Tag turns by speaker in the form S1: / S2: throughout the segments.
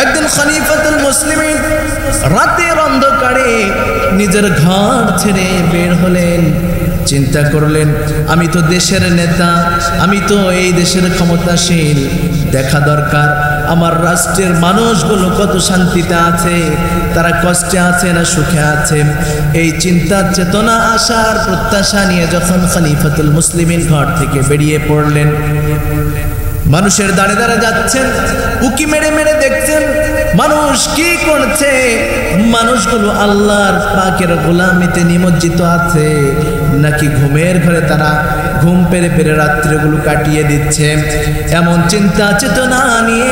S1: একদিন খলিফাতুল মুসলিমিন রাতের অন্ধকারে নিজের ঘর ছেড়ে বের হলেন। চিন্তা করলেন, আমি তো দেশের নেতা, আমি তো এই দেশের ক্ষমতাশীল, দেখা দরকার আমার রাষ্ট্রের মানুষগুলো কত শান্তিতে আছে, তারা কষ্টে আছে না সুখে আছে। এই চিন্তা চেতনা আশার প্রত্যাশা নিয়ে যখন খলিফাতুল মুসলিমিন ঘর থেকে বেরিয়ে পড়লেন, মানুষের দাঁড়ে দাঁড়ে যাচ্ছেন, উকি মেরে মেরে দেখছেন মানুষ কি করছে। মানুষগুলো আল্লাহর পাকের গোলামিতে নিমজ্জিত আছে নাকি ঘুমের ঘরে তারা ঘুম পেরে পেরে রাত্রিগুলো কাটিয়ে দিচ্ছে। এমন চিন্তা চেতনা নিয়ে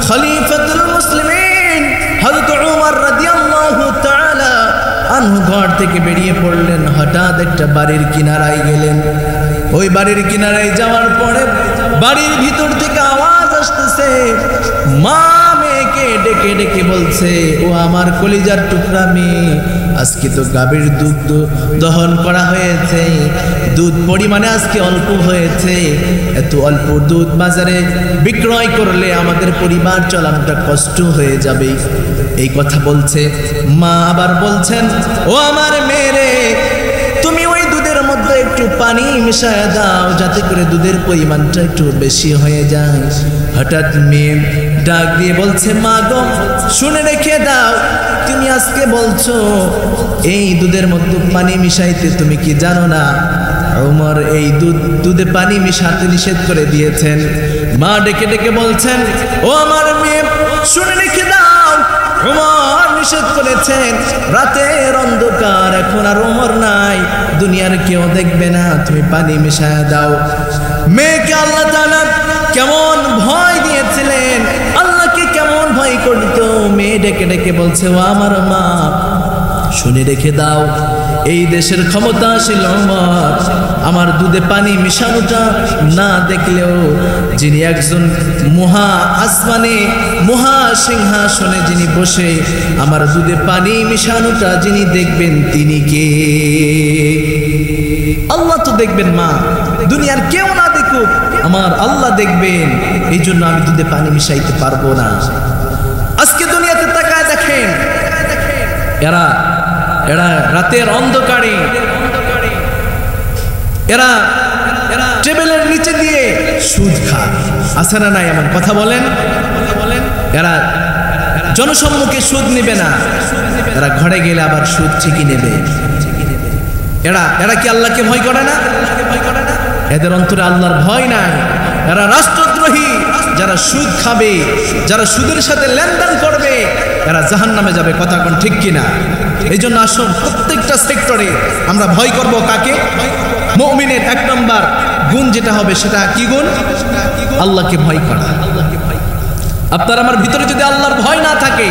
S1: খলিফাতুল মুসলিমিন হযরত ওমর রাদিয়াল্লাহু তাআলা আনহু ঘর থেকে বেরিয়ে পড়লেন। হঠাৎ একটা বাড়ির কিনারায় গেলেন। ওই বাড়ির কিনারায় যাওয়ার পরে বাড়ির ভিতর থেকে আওয়াজ আসতেছে, মা মেয়েকে ডেকে ডেকে বলছে, ও আমার কলিজার টুকরা মেয়ে, আজকে তো গাভীর দুধ দহন করা হয়েছে, দুধ পরিমাণে আজকে অল্প হয়েছে, এত অল্প দুধ বাজারে বিক্রয় করলে আমাদের পরিবার চালানোটা কষ্ট হয়ে যাবে। এই কথা বলছে। মা আবার বলছেন, ও আমার মেয়ে, তুমি ওই দুধের মধ্যে একটু পানি মিশিয়ে দাও যাতে করে দুধের পরিমাণটা একটু বেশি হয়ে যায়। হঠাৎ মেয়ে ডাক দিয়ে বলছে, মা গো, শুনে রেখে দাও, তুমি আজকে বলছো এই দুধের মধ্যে পানি মিশাইতে, তুমি কি জানো না ওমর এই দুধে পানি মিশাতে নিষেধ করে দিয়েছেন। মা ডেকে ডেকে বলছেন, ও আমার মেয়ে, শুনে রেখে দাও, ওমর নিষেধ করেছেন, রাতের অন্ধকার, এখন আর ওমর নাই, দুনিয়ার কেউ দেখবে না, তুমি পানি মিশায়া দাও। মেয়েকে আল্লাহ তাআলা কেমন ভয় দিয়েছিলেন, আল্লাহকে কেমন ভয় করত। মেয়ে ডেকে ডেকে বলছে, ও আমার মা, শুনে রেখে দাও, এই দেশের ক্ষমতাশীল ওমর আমার দুধে পানি মিশানোটা না দেখলেও যিনি একজন মহা আসমানে মহা সিংহাসনে যিনি বসে আমার দুধে পানি মিশানোটা যিনি দেখবেন তিনি কে? আল্লাহ তো দেখবেন মা, দুনিয়ার কেউ না দেখুক, আমার আল্লাহ দেখবেন, এই জন্য আমি দুধে পানি মিশাইতে পারবো না। আজকে দুনিয়াতে তাকায় দেখেন, এরা রাতের অন্ধকারে এরা টেবিলের নিচে দিয়ে সুদ খায়, আছে না নাই? এমন কথা বলেন। এরা জনসম্মুখে সুদ নেবে না, এরা ঘরে গেলে আবার সুদ ঠিকই নেবে। এরা কি আল্লাহকে ভয় করে না? এদের অন্তরে আল্লাহর ভয় নাই। এরা রাষ্ট্রদ্রোহী, যারা সুদ খাবে, যারা সুদের সাথে লেনদেন করবে, এরা জাহান্নামে যাবে। কথা কোন ঠিক কিনা? এই জন্য আসুন প্রত্যেকটা সেক্টরে আমরা ভয় করব কাকে? মুমিনের এক নম্বর গুণ যেটা হবে সেটা কি গুণ? আল্লাহকে ভয় করা। আপনার আমার ভিতরে যদি আল্লাহর ভয় না থাকে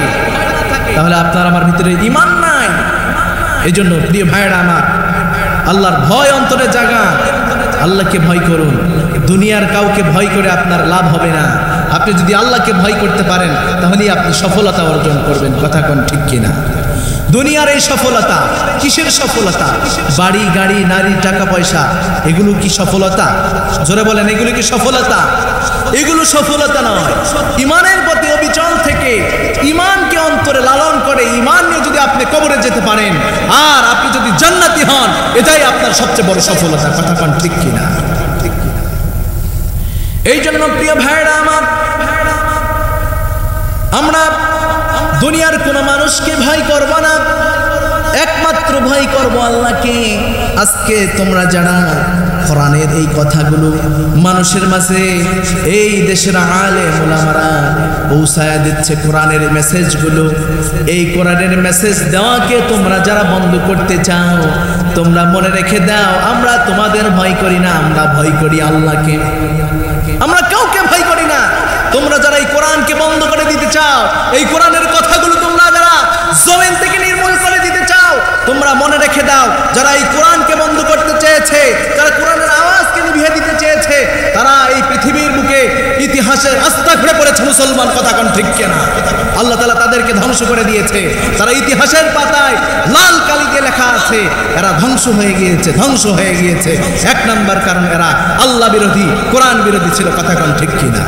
S1: তাহলে আপনার আমার ভিতরে ঈমান নাই। এই জন্য প্রিয় ভাইরা আমার, আল্লাহর ভয় অন্তরে জাগা, আল্লাহকে ভয় করুন। দুনিয়ার কাউকে ভয় করে আপনার লাভ হবে না। আপনি যদি আল্লাহকে ভয় করতে পারেন তাহলেই আপনি সফলতা অর্জন করবেন। কথা কোন ঠিক কিনা? দুনিয়ার এই সফলতা কিসের সফলতা? বাড়ি গাড়ি নারী টাকা পয়সা, এগুলো কি সফলতা? জোরে বলেন, এগুলো কি সফলতা? এগুলো সফলতা নয়। ঈমানের প্রতি অবিচল থেকে ঈমানকে অন্তরে লালন করে ঈমান নিয়ে যদি আপনি কবরে যেতে পারেন আর আপনি যদি জান্নাতি হন, এটাই আপনার সবচেয়ে বড় সফলতা। কথা কোন ঠিক কিনা? এই জন্য প্রিয় ভাইরা আমার, আমরা দুনিয়ার কোনো মানুষকে ভয় করব না, একমাত্র ভয় করব আল্লাহকে। আজকে তোমরা যারা কোরআনের এই কথাগুলো মানুষের মাঝে, এই দেশের আলেম ওলামারা পৌঁছায়া দিচ্ছে কোরআনের মেসেজগুলো, এই কোরআনের মেসেজ দেওয়াকে তোমরা যারা বন্ধ করতে চাও, তোমরা মনে রেখে দাও, আমরা তোমাদের ভয় করি না, আমরা ভয় করি আল্লাহকে। আমরা কাউকে ভয় করি না। তোমরা যারা এই কোরআনকে বন্ধ করে দিতে চাও, এই কোরআনের কথাগুলো তোমরা যারা জমিন থেকে নির্মূল করে দিতে চাও, তোমরা মনে রেখে দাও, যারা এই কোরআনকে বন্ধ করতে চেয়েছে, যারা কোরআনের আওয়াজকে নিভিয়ে দিতে চেয়েছে, তারা এই পৃথিবীর বুকে ইতিহাসের রাস্তা ঘুরে পড়েছে মুসলমান। কথা কোন ঠিক কিনা? আল্লাহ তাআলা তাদেরকে ধ্বংস করে দিয়েছে। তারা ইতিহাসের পাতায় লাল কালিতে লেখা আছে, এরা ধ্বংস হয়ে গিয়েছে, ধ্বংস হয়ে গিয়েছে। এক নাম্বার কারণ এরা আল্লাহ বিরোধী, কোরআন বিরোধী ছিল। কথা কোন ঠিক কিনা?